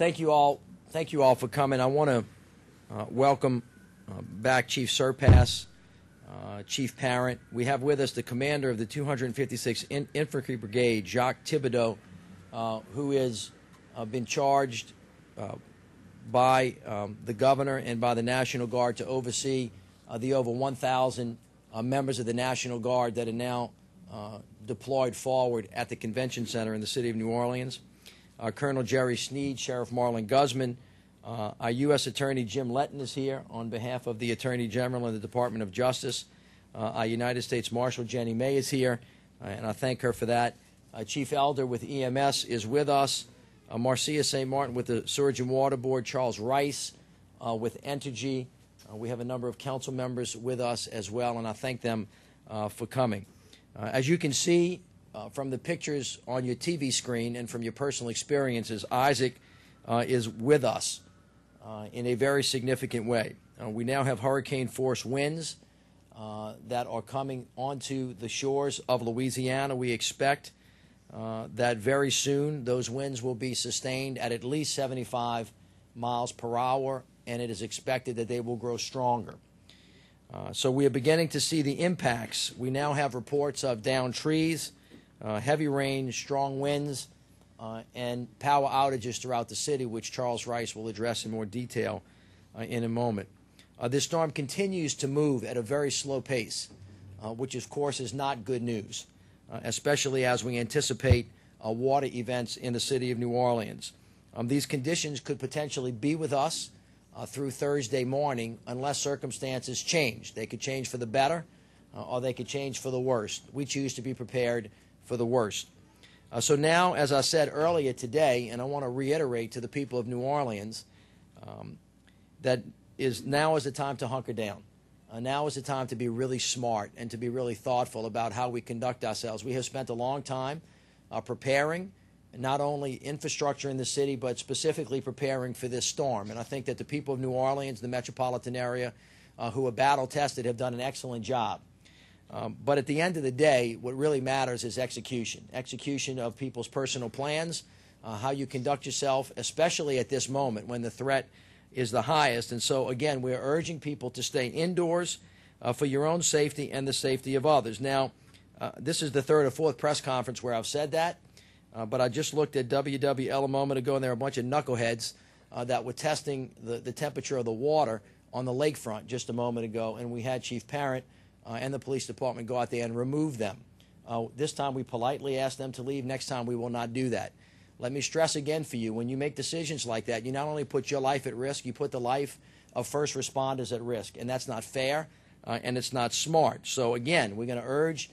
Thank you all. Thank you all for coming. I want to welcome back Chief Surpass, Chief Parent. We have with us the commander of the 256th Infantry Brigade, Jacques Thibodeau, who has been charged by the governor and by the National Guard to oversee the over 1,000 members of the National Guard that are now deployed forward at the Convention Center in the city of New Orleans. Colonel Jerry Sneed, Sheriff Marlon Guzman, our U.S. Attorney Jim Letton is here on behalf of the Attorney General and the Department of Justice. Our United States Marshal Jenny May is here, and I thank her for that. Chief Elder with EMS is with us. Marcia St. Martin with the Sewage and Water Board. Charles Rice with Entergy. We have a number of council members with us as well, and I thank them for coming. As you can see from the pictures on your TV screen and from your personal experiences, Isaac is with us in a very significant way. We now have hurricane-force winds that are coming onto the shores of Louisiana. We expect that very soon those winds will be sustained at least 75 miles per hour, and it is expected that they will grow stronger. So we are beginning to see the impacts. We now have reports of downed trees, heavy rain, strong winds, and power outages throughout the city, which Charles Rice will address in more detail in a moment. This storm continues to move at a very slow pace, which of course is not good news, especially as we anticipate water events in the city of New Orleans. These conditions could potentially be with us through Thursday morning unless circumstances change. They could change for the better or they could change for the worst. We choose to be prepared for the worst. So now, as I said earlier today, and I want to reiterate to the people of New Orleans, that now is the time to hunker down. Now is the time to be really smart and to be really thoughtful about how we conduct ourselves. We have spent a long time preparing not only infrastructure in the city, but specifically preparing for this storm. And I think that the people of New Orleans, the metropolitan area, who are battle-tested, have done an excellent job. But at the end of the day, what really matters is execution. Execution of people's personal plans, how you conduct yourself, especially at this moment when the threat is the highest. And so, again, we're urging people to stay indoors for your own safety and the safety of others. Now, this is the third or fourth press conference where I've said that. But I just looked at WWL a moment ago, and there were a bunch of knuckleheads that were testing the temperature of the water on the lakefront just a moment ago, and we had Chief Parent and the police department go out there and remove them. This time we politely asked them to leave. Next time we will not do that. Let me stress again for you, when you make decisions like that, you not only put your life at risk, you put the life of first responders at risk, and that's not fair and it's not smart. So again, we're going to urge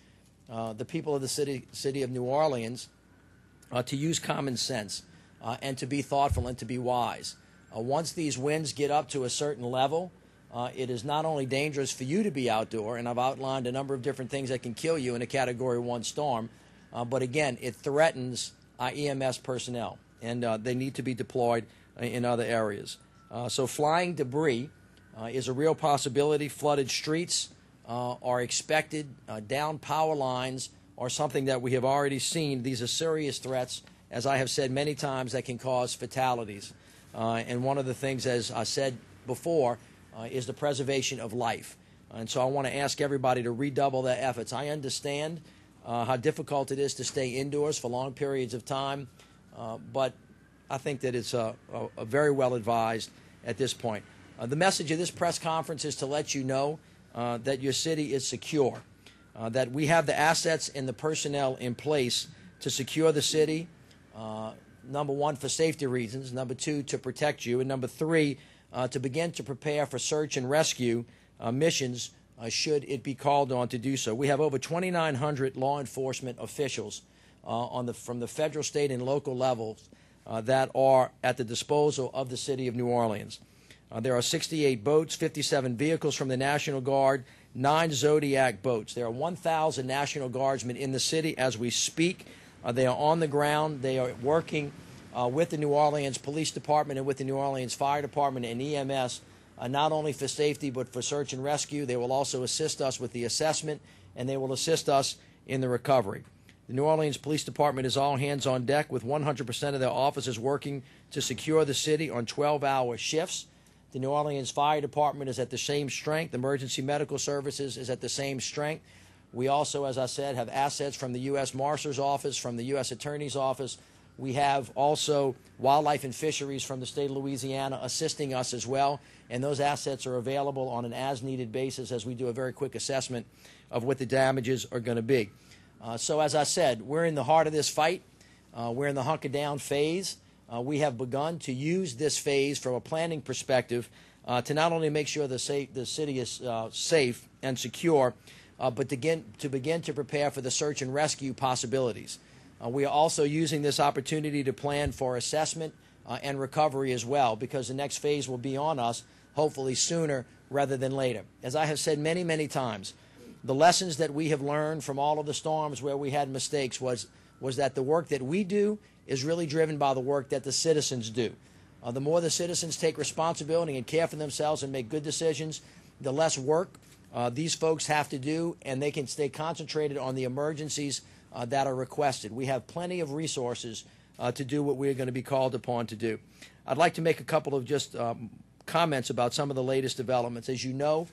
the people of the city of New Orleans to use common sense and to be thoughtful and to be wise. Once these winds get up to a certain level, it is not only dangerous for you to be outdoor, and I've outlined a number of different things that can kill you in a Category 1 storm, but again, it threatens our EMS personnel, and they need to be deployed in other areas. So flying debris is a real possibility. Flooded streets are expected, down power lines, or something that we have already seen. These are serious threats, as I have said many times, that can cause fatalities. And one of the things, as I said before, is the preservation of life. And so I want to ask everybody to redouble their efforts. I understand how difficult it is to stay indoors for long periods of time, but I think that it's very well advised at this point. The message of this press conference is to let you know that your city is secure. That we have the assets and the personnel in place to secure the city, number one, for safety reasons, number two, to protect you, and number three, to begin to prepare for search and rescue missions should it be called on to do so. We have over 2,900 law enforcement officials from the federal, state, and local levels that are at the disposal of the city of New Orleans. There are 68 boats, 57 vehicles from the National Guard, 9 Zodiac boats. There are 1,000 National Guardsmen in the city as we speak. They are on the ground. They are working with the New Orleans Police Department and with the New Orleans Fire Department and EMS, not only for safety but for search and rescue. They will also assist us with the assessment, and they will assist us in the recovery. The New Orleans Police Department is all hands on deck with 100% of their officers working to secure the city on 12-hour shifts. The New Orleans Fire Department is at the same strength. Emergency Medical Services is at the same strength. We also, as I said, have assets from the U.S. Marshal's Office, from the U.S. Attorney's Office. We have also Wildlife and Fisheries from the state of Louisiana assisting us as well, and those assets are available on an as-needed basis as we do a very quick assessment of what the damages are going to be. So as I said, we're in the heart of this fight. We're in the hunker-down phase. We have begun to use this phase from a planning perspective to not only make sure the city is safe and secure, but to begin to prepare for the search and rescue possibilities. We are also using this opportunity to plan for assessment and recovery as well, because the next phase will be on us, hopefully sooner rather than later. As I have said many, many times, the lessons that we have learned from all of the storms where we had mistakes was that the work that we do is really driven by the work that the citizens do. The more the citizens take responsibility and care for themselves and make good decisions, the less work these folks have to do, and they can stay concentrated on the emergencies that are requested. We have plenty of resources to do what we're going to be called upon to do. I'd like to make a couple of just comments about some of the latest developments. As you know,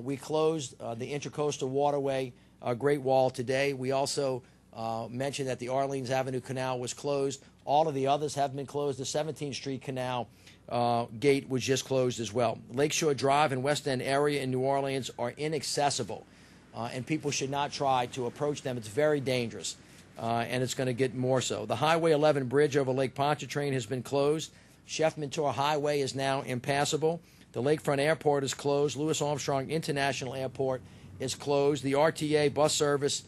we closed the Intracoastal Waterway Great Wall today. We also mentioned that the Orleans Avenue Canal was closed. All of the others have been closed. The 17th Street Canal gate was just closed as well. Lakeshore Drive and West End area in New Orleans are inaccessible, and people should not try to approach them. It's very dangerous, and it's going to get more so. The Highway 11 bridge over Lake Pontchartrain has been closed. Chef-Mentor Highway is now impassable. The Lakefront Airport is closed. Louis Armstrong International Airport is closed. The RTA bus service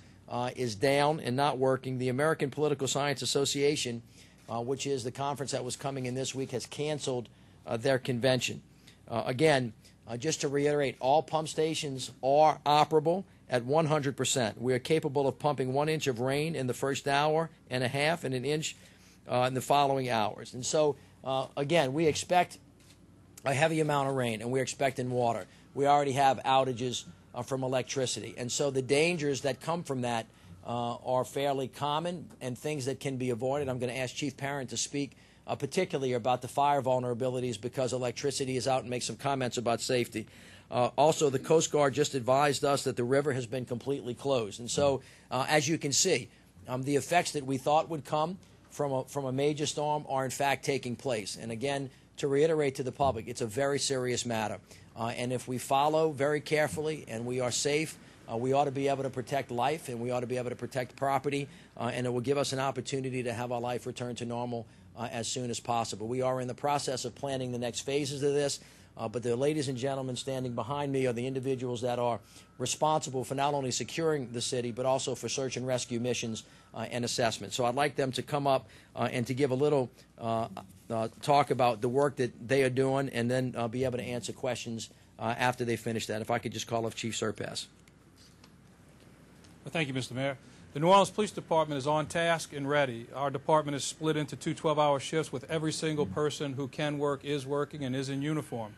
is down and not working. The American Political Science Association, which is the conference that was coming in this week, has canceled their convention. Again, just to reiterate, all pump stations are operable at 100%. We are capable of pumping 1 inch of rain in the first hour and a half and an inch in the following hours. And so, again, we expect a heavy amount of rain, and we're expecting water. We already have outages from electricity. And so the dangers that come from that are fairly common and things that can be avoided. I'm going to ask Chief Parent to speak particularly about the fire vulnerabilities because electricity is out and make some comments about safety. Also, the Coast Guard just advised us that the river has been completely closed. And so, as you can see, the effects that we thought would come from a major storm are in fact taking place. And again, to reiterate to the public, it's a very serious matter. And if we follow very carefully and we are safe, we ought to be able to protect life and we ought to be able to protect property, and it will give us an opportunity to have our life return to normal as soon as possible. We are in the process of planning the next phases of this, but the ladies and gentlemen standing behind me are the individuals that are responsible for not only securing the city, but also for search and rescue missions and assessment. So I'd like them to come up and to give a little talk about the work that they are doing, and then be able to answer questions after they finish that. If I could just call up Chief Surpass. Well, thank you, Mr. Mayor. The New Orleans Police Department is on task and ready. Our department is split into 2 12-hour shifts with every single person who can work, is working, and is in uniform.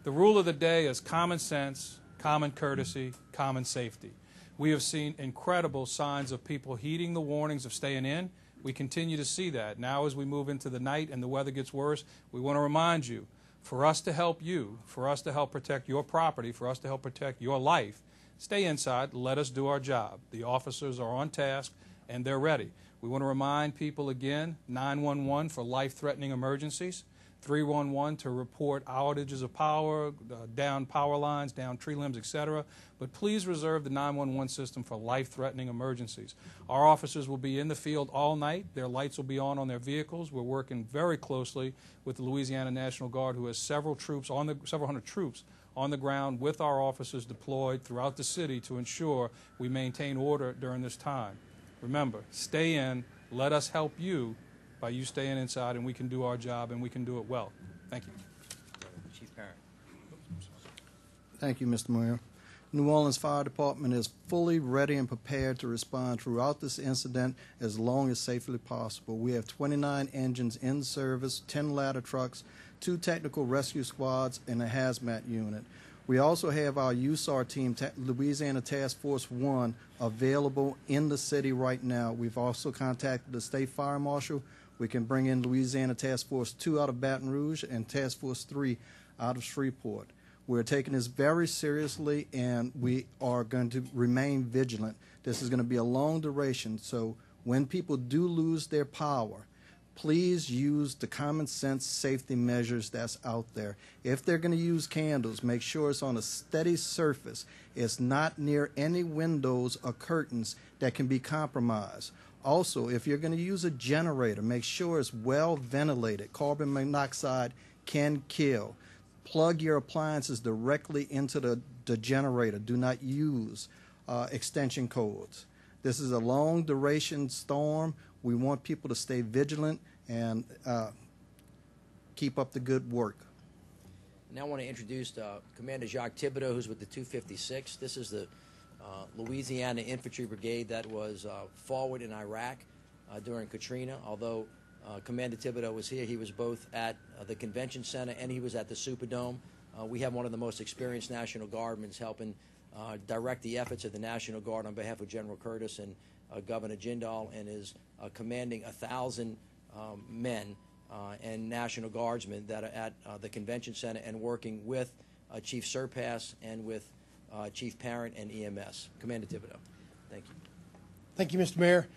The rule of the day is common sense, common courtesy, common safety. We have seen incredible signs of people heeding the warnings of staying in. We continue to see that. Now as we move into the night and the weather gets worse, we want to remind you, for us to help you, for us to help protect your property, for us to help protect your life, stay inside, let us do our job. The officers are on task and they're ready. We want to remind people again, 911 for life-threatening emergencies, 311 to report outages of power, down power lines, down tree limbs, etc. But please reserve the 911 system for life-threatening emergencies. Our officers will be in the field all night. Their lights will be on their vehicles. We're working very closely with the Louisiana National Guard, who has several hundred troops on the ground with our officers deployed throughout the city to ensure we maintain order during this time. Remember, stay in, let us help you by you staying inside, and we can do our job and we can do it well. Thank you. Chief Parent. Thank you, Mr. Mayor. New Orleans Fire Department is fully ready and prepared to respond throughout this incident as long as safely possible. We have 29 engines in service, 10 ladder trucks, 2 technical rescue squads, and a hazmat unit. We also have our USAR team, Louisiana Task Force 1, available in the city right now. We've also contacted the State Fire Marshal. We can bring in Louisiana Task Force 2 out of Baton Rouge and Task Force 3 out of Shreveport. We're taking this very seriously, and we are going to remain vigilant. This is going to be a long duration, so when people do lose their power, please use the common sense safety measures that's out there. If they're going to use candles, make sure it's on a steady surface. It's not near any windows or curtains that can be compromised. Also, if you're going to use a generator, make sure it's well ventilated. Carbon monoxide can kill. Plug your appliances directly into the generator. Do not use extension cords. This is a long duration storm. We want people to stay vigilant and keep up the good work. Now I want to introduce Commander Jacques Thibodeau, who's with the 256. This is the Louisiana Infantry Brigade that was forward in Iraq during Katrina. Although Commander Thibodeau was here, he was both at the Convention Center and he was at the Superdome. We have one of the most experienced National Guardmen helping direct the efforts of the National Guard on behalf of General Curtis and Governor Jindal, and is commanding 1,000 men and National Guardsmen that are at the Convention Center and working with Chief Surpass and with Chief Parent and EMS. Commander Thibodeau, thank you. Thank you, Mr. Mayor.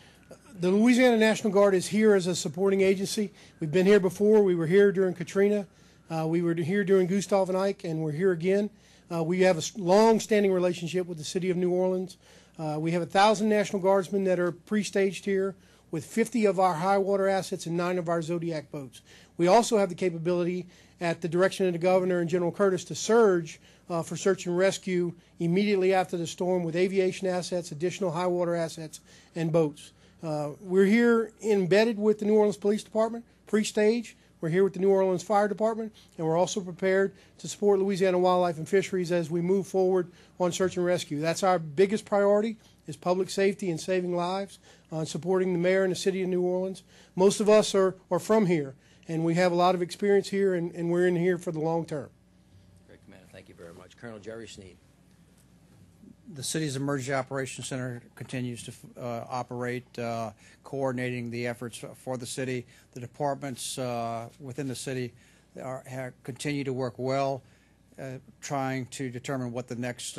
The Louisiana National Guard is here as a supporting agency. We've been here before. We were here during Katrina. We were here during Gustav and Ike, and we're here again. We have a long-standing relationship with the city of New Orleans. We have 1,000 National Guardsmen that are pre-staged here, with 50 of our high water assets and 9 of our Zodiac boats. We also have the capability, at the direction of the governor and General Curtis, to surge for search and rescue immediately after the storm with aviation assets, additional high water assets, and boats. We're here embedded with the New Orleans Police Department, pre-stage. We're here with the New Orleans Fire Department, and we're also prepared to support Louisiana Wildlife and Fisheries as we move forward on search and rescue. That's our biggest priority, is public safety and saving lives, supporting the mayor and the city of New Orleans. Most of us are from here, and we have a lot of experience here, and we're in here for the long term. Great, Commander. Thank you very much. Colonel Jerry Sneed. The city's Emergency Operations Center continues to operate, coordinating the efforts for the city. The departments within the city continue to work well, trying to determine what the next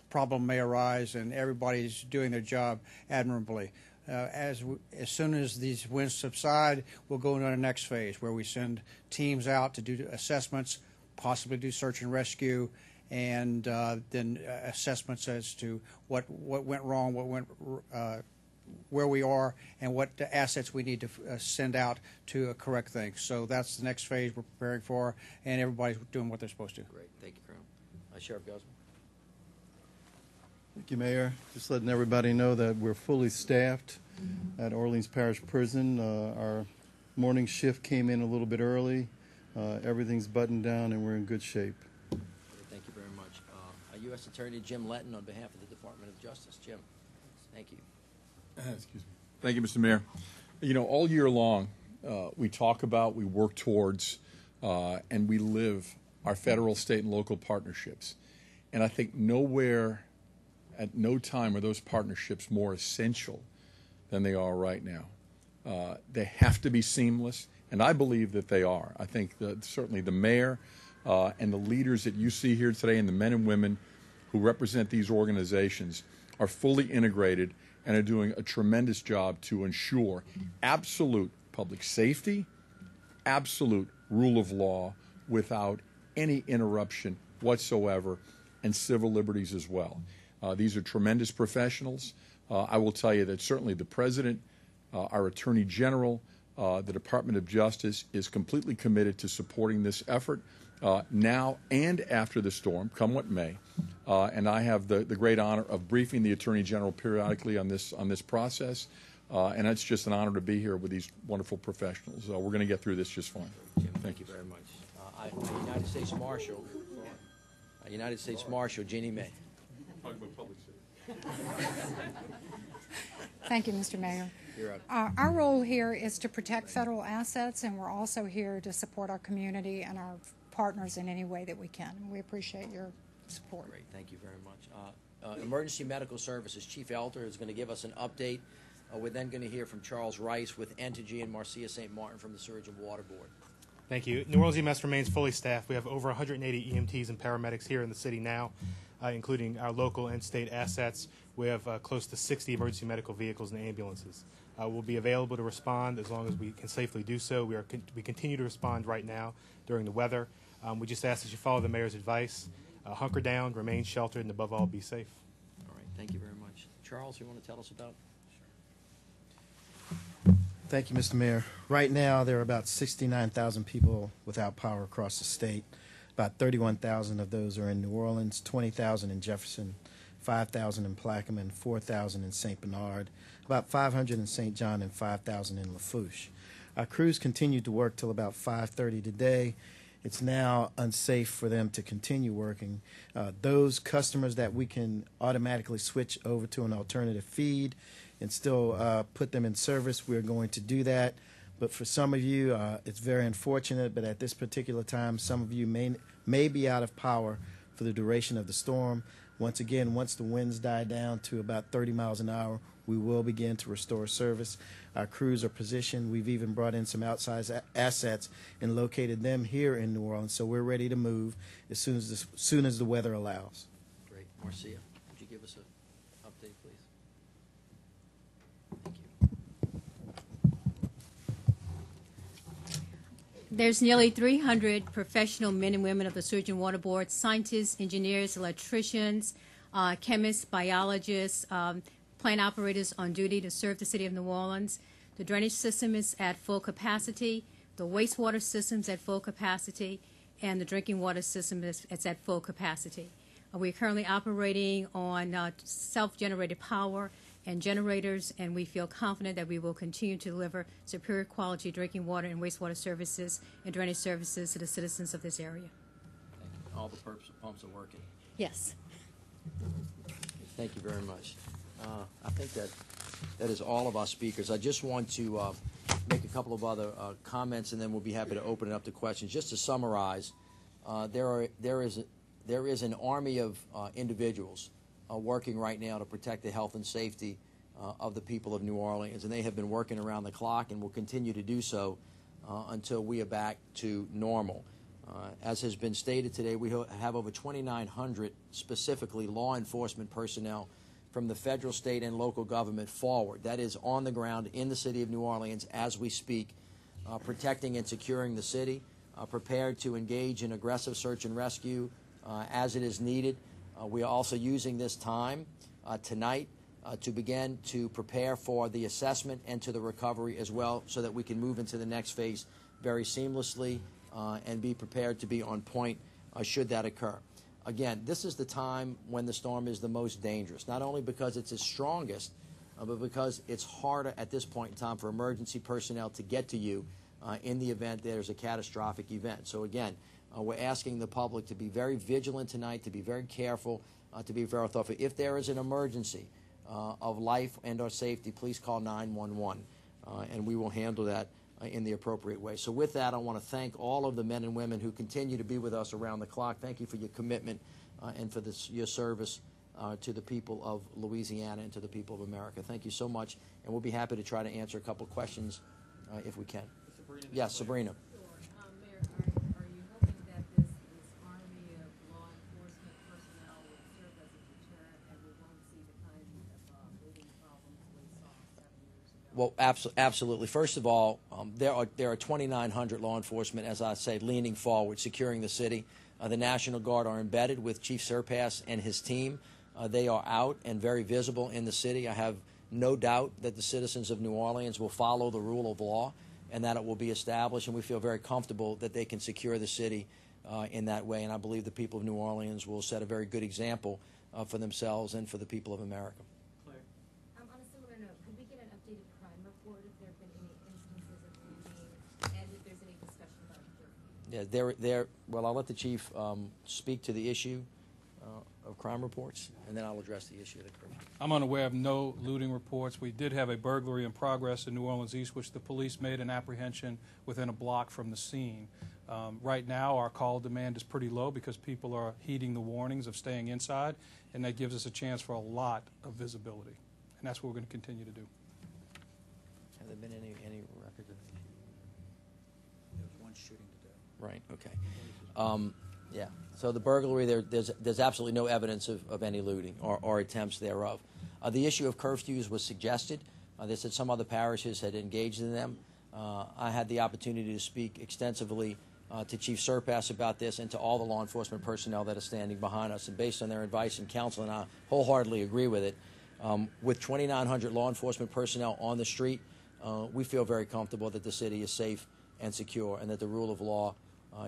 problem may arise, and everybody's doing their job admirably. As soon as these winds subside, we'll go into the next phase, where we send teams out to do assessments, possibly do search and rescue, and then assessments as to what went wrong, where we are, and what assets we need to send out to correct things. So that's the next phase we're preparing for, and everybody's doing what they're supposed to. Great. Thank you, Colonel. Sheriff Guzman. Thank you, Mayor. Just letting everybody know that we're fully staffed at Orleans Parish Prison. Our morning shift came in a little bit early. Everything's buttoned down, and we're in good shape. Thank you very much. U.S. Attorney Jim Letton on behalf of the Department of Justice. Jim, thank you. Excuse me. Thank you, Mr. Mayor. You know, all year long, we talk about, we work towards, and we live our federal, state, and local partnerships. And I think nowhere, at no time, are those partnerships more essential than they are right now. They have to be seamless, and I believe that they are. I think that certainly the mayor and the leaders that you see here today, and the men and women who represent these organizations, are fully integrated and are doing a tremendous job to ensure absolute public safety, absolute rule of law without any interruption whatsoever, and civil liberties as well. These are tremendous professionals. I will tell you that certainly the President, our Attorney General, the Department of Justice is completely committed to supporting this effort now and after the storm, come what may. And I have the great honor of briefing the Attorney General periodically on this process. And it's just an honor to be here with these wonderful professionals. We're going to get through this just fine. Jim, thank you very much. United States Marshal Jeannie May. Thank you, Mr. Mayor. You're up. Our role here is to protect federal assets, and we're also here to support our community and our partners in any way that we can. We appreciate your support. Great, thank you very much. Emergency Medical Services, Chief Elder is going to give us an update. We're then going to hear from Charles Rice with Entergy and Marcia St. Martin from the Sewage and Water Board. Thank you. New Orleans EMS remains fully staffed. We have over 180 EMTs and paramedics here in the city now, including our local and state assets. We have close to 60 emergency medical vehicles and ambulances. We'll be available to respond as long as we can safely do so. We continue to respond right now during the weather. We just ask that you follow the mayor's advice. Hunker down, remain sheltered, and above all, be safe. All right, thank you very much. Charles, you want to tell us about? Thank you, Mr. Mayor. Right now, there are about 69,000 people without power across the state. About 31,000 of those are in New Orleans, 20,000 in Jefferson, 5,000 in Plaquemine, 4,000 in St. Bernard, about 500 in St. John, and 5,000 in Lafourche. Our crews continued to work till about 5:30 today. It's now unsafe for them to continue working. Those customers that we can automatically switch over to an alternative feed and still put them in service, we're going to do that. But for some of you, it's very unfortunate, but at this particular time, some of you may be out of power for the duration of the storm. Once again, once the winds die down to about 30 miles an hour, we will begin to restore service. Our crews are positioned. We've even brought in some outside assets and located them here in New Orleans, so we're ready to move as soon as the weather allows. Great. Marcia, would you give us an update, please? Thank you. There's nearly 300 professional men and women of the Sewage and Water Board, scientists, engineers, electricians, chemists, biologists, plant operators on duty to serve the city of New Orleans. The drainage system is at full capacity, the wastewater system's at full capacity, and the drinking water system is at full capacity. We're currently operating on self-generated power and generators, and we feel confident that we will continue to deliver superior quality drinking water and wastewater services and drainage services to the citizens of this area. Thank you. All the pumps are working. Yes. Thank you very much. I think that is all of our speakers. I just want to make a couple of other comments, and then we'll be happy to open it up to questions. Just to summarize, there is an army of individuals working right now to protect the health and safety of the people of New Orleans, and they have been working around the clock and will continue to do so until we are back to normal. As has been stated today, we have over 2,900 specifically law enforcement personnel from the federal, state, and local government forward. That is on the ground in the city of New Orleans as we speak, protecting and securing the city, prepared to engage in aggressive search and rescue as it is needed. We are also using this time tonight to begin to prepare for the assessment and to the recovery as well, so that we can move into the next phase very seamlessly and be prepared to be on point should that occur. Again, this is the time when the storm is the most dangerous, not only because it's its strongest, but because it's harder at this point in time for emergency personnel to get to you in the event there's a catastrophic event. So again, we're asking the public to be very vigilant tonight, to be very careful, to be very thoughtful. If there is an emergency of life and or safety, please call 911, and we will handle that in the appropriate way. So with that, I want to thank all of the men and women who continue to be with us around the clock. Thank you for your commitment and for your service to the people of Louisiana and to the people of America. Thank you so much, and we'll be happy to try to answer a couple questions if we can. Sabrina, yes, Sabrina. Sure. Mayor, are you hoping that this army of law enforcement personnel will serve as a deterrent and we won't see the kind of moving problems we saw 7 years ago? Well, absolutely. First of all, there are 2,900 law enforcement, as I say, leaning forward, securing the city. The National Guard are embedded with Chief Surpass and his team. They are out and very visible in the city. I have no doubt that the citizens of New Orleans will follow the rule of law and that it will be established, and we feel very comfortable that they can secure the city in that way. And I believe the people of New Orleans will set a very good example for themselves and for the people of America. Claire? On a similar note, could we get an updated crime report if there have been any instances of looting and if there's any discussion about curfew? Yeah, well, I'll let the chief speak to the issue of crime reports, and then I'll address the issue of the curfew. I'm unaware of no looting reports. We did have a burglary in progress in New Orleans East, which the police made an apprehension within a block from the scene. Right now, our call demand is pretty low because people are heeding the warnings of staying inside, and that gives us a chance for a lot of visibility. And that's what we're going to continue to do. Have there been any records of There was one shooting today. Right, okay. Yeah, so the burglary, there's absolutely no evidence of any looting or attempts thereof. The issue of curfews was suggested. They said some other parishes had engaged in them. I had the opportunity to speak extensively to Chief Surpass about this and to all the law enforcement personnel that are standing behind us. And based on their advice and counsel, and I wholeheartedly agree with it, with 2,900 law enforcement personnel on the street, we feel very comfortable that the city is safe and secure and that the rule of law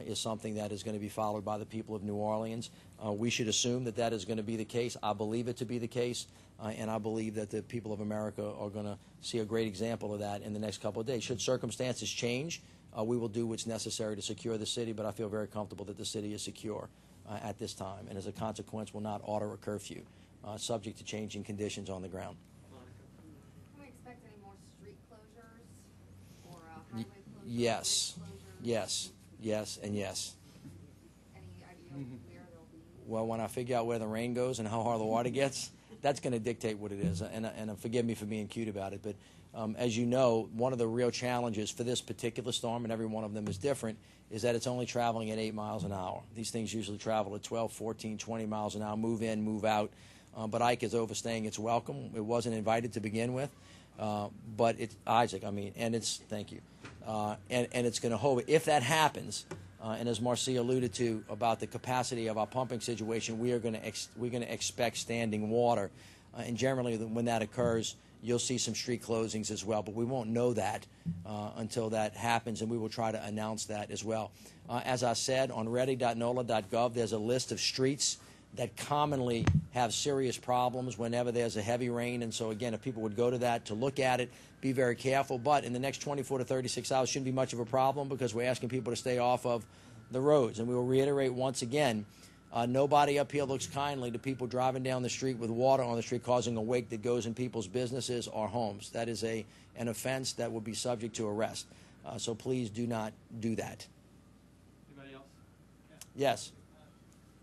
is something that is going to be followed by the people of New Orleans. We should assume that that is going to be the case. I believe it to be the case, and I believe that the people of America are going to see a great example of that in the next couple of days. Should circumstances change, we will do what's necessary to secure the city, but I feel very comfortable that the city is secure at this time, and as a consequence will not order a curfew, subject to changing conditions on the ground. Can we expect any more street closures or highway closures? Yes, bridge closures? yes, and yes. Any idea where they'll be? Well, when I figure out where the rain goes and how hard the water gets, that's going to dictate what it is. And forgive me for being cute about it, but as you know, one of the real challenges for this particular storm, and every one of them is different, is that it's only traveling at 8 miles an hour. These things usually travel at 12, 14, 20 miles an hour, move in, move out. But Ike is overstaying its welcome. It wasn't invited to begin with. But it's Isaac, and it's, thank you. And it's going to hold. If that happens, and as Marcia alluded to about the capacity of our pumping situation, we're going to expect standing water. And generally, when that occurs, you'll see some street closings as well. But we won't know that until that happens, and we will try to announce that as well. As I said, on ready.nola.gov, there's a list of streets that commonly have serious problems whenever there's a heavy rain. And so, again, if people would go to that to look at it, be very careful. But in the next 24 to 36 hours shouldn't be much of a problem because we're asking people to stay off of the roads. And we will reiterate once again, nobody up here looks kindly to people driving down the street with water on the street causing a wake that goes in people's businesses or homes. That is an offense that will be subject to arrest. So please do not do that. Anybody else? Yes.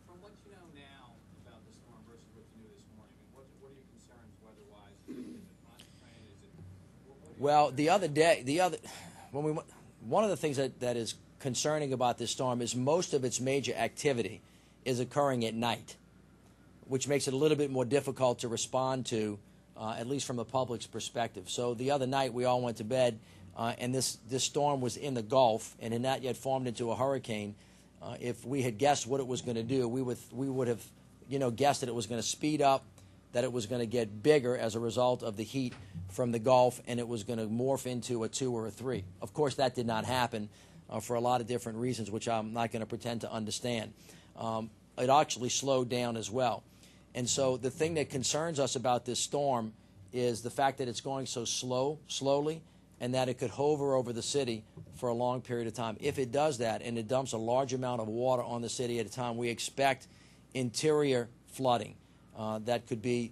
From what you know now about the storm versus what you knew this morning, what are your concerns weather-wise? Is it concentrated? Is it? Well, one of the things that is concerning about this storm is most of its major activity is occurring at night, which makes it a little bit more difficult to respond to, at least from the public's perspective. So the other night we all went to bed, and this storm was in the Gulf and had not yet formed into a hurricane. If we had guessed what it was going to do, we would have, guessed that it was going to speed up, that it was going to get bigger as a result of the heat from the Gulf, and it was going to morph into a 2 or a 3. Of course, that did not happen for a lot of different reasons, which I'm not going to pretend to understand. It actually slowed down as well. And so the thing that concerns us about this storm is the fact that it's going so slowly, and that it could hover over the city for a long period of time. If it does that and it dumps a large amount of water on the city at a time, we expect interior flooding. That could be,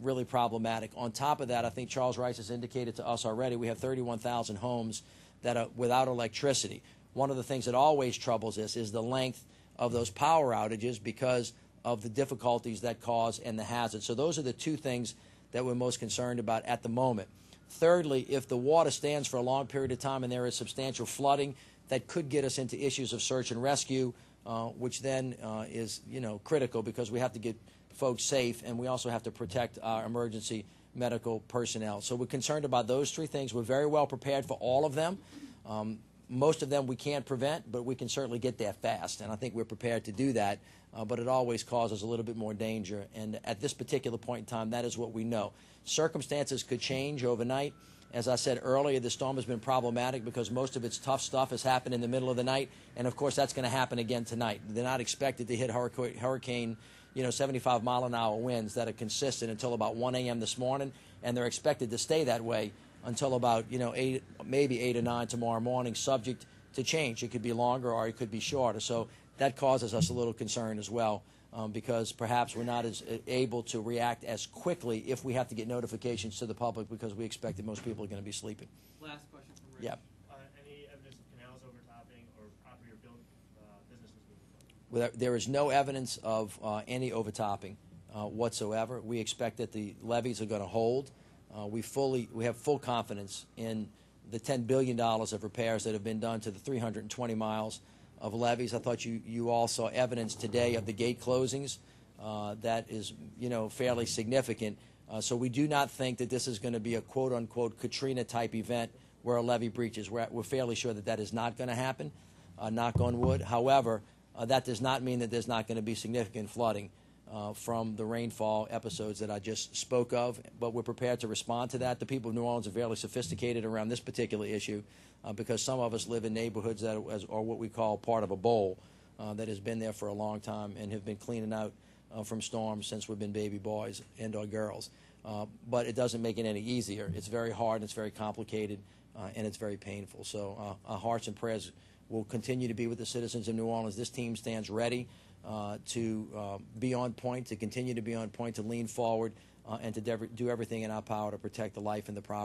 really problematic. On top of that, I think Charles Rice has indicated to us already, we have 31,000 homes that are without electricity. One of the things that always troubles us is the length of those power outages because of the difficulties that cause and the hazards. So those are the two things that we're most concerned about at the moment. Thirdly, if the water stands for a long period of time and there is substantial flooding, that could get us into issues of search and rescue, which then is, critical because we have to get folks safe and we also have to protect our emergency medical personnel. So we're concerned about those three things. We're very well prepared for all of them. Most of them we can't prevent, but we can certainly get there fast, and I think we're prepared to do that, but it always causes a little bit more danger, and at this particular point in time, that is what we know. Circumstances could change overnight. As I said earlier, the storm has been problematic because most of its tough stuff has happened in the middle of the night, and of course that's going to happen again tonight. They're not expected to hit hurricane 75-mile-an-hour winds that are consistent until about 1 a.m. this morning, and they're expected to stay that way until about 8, maybe 8 or 9 tomorrow morning, subject to change. It could be longer or it could be shorter. So that causes us a little concern as well, because perhaps we're not as able to react as quickly if we have to get notifications to the public because we expect that most people are going to be sleeping. Last question from Rich. Yeah. Any evidence of canals overtopping or property or There is no evidence of any overtopping whatsoever. We expect that the levees are going to hold. We have full confidence in the $10 billion of repairs that have been done to the 320 miles of levees. I thought you all saw evidence today of the gate closings. That is, fairly significant. So we do not think that this is going to be a quote-unquote Katrina-type event where a levee breaches. We're fairly sure that that is not going to happen, knock on wood. However, that does not mean that there's not going to be significant flooding from the rainfall episodes that I just spoke of, but we're prepared to respond to that. The people of New Orleans are fairly sophisticated around this particular issue because some of us live in neighborhoods that are what we call part of a bowl that has been there for a long time and have been cleaning out from storms since we've been baby boys and or girls. But it doesn't make it any easier. It's very hard, it's very complicated, and it's very painful. So our hearts and prayers will continue to be with the citizens of New Orleans. This team stands ready to be on point, to continue to be on point, to lean forward, and to do everything in our power to protect the life and the property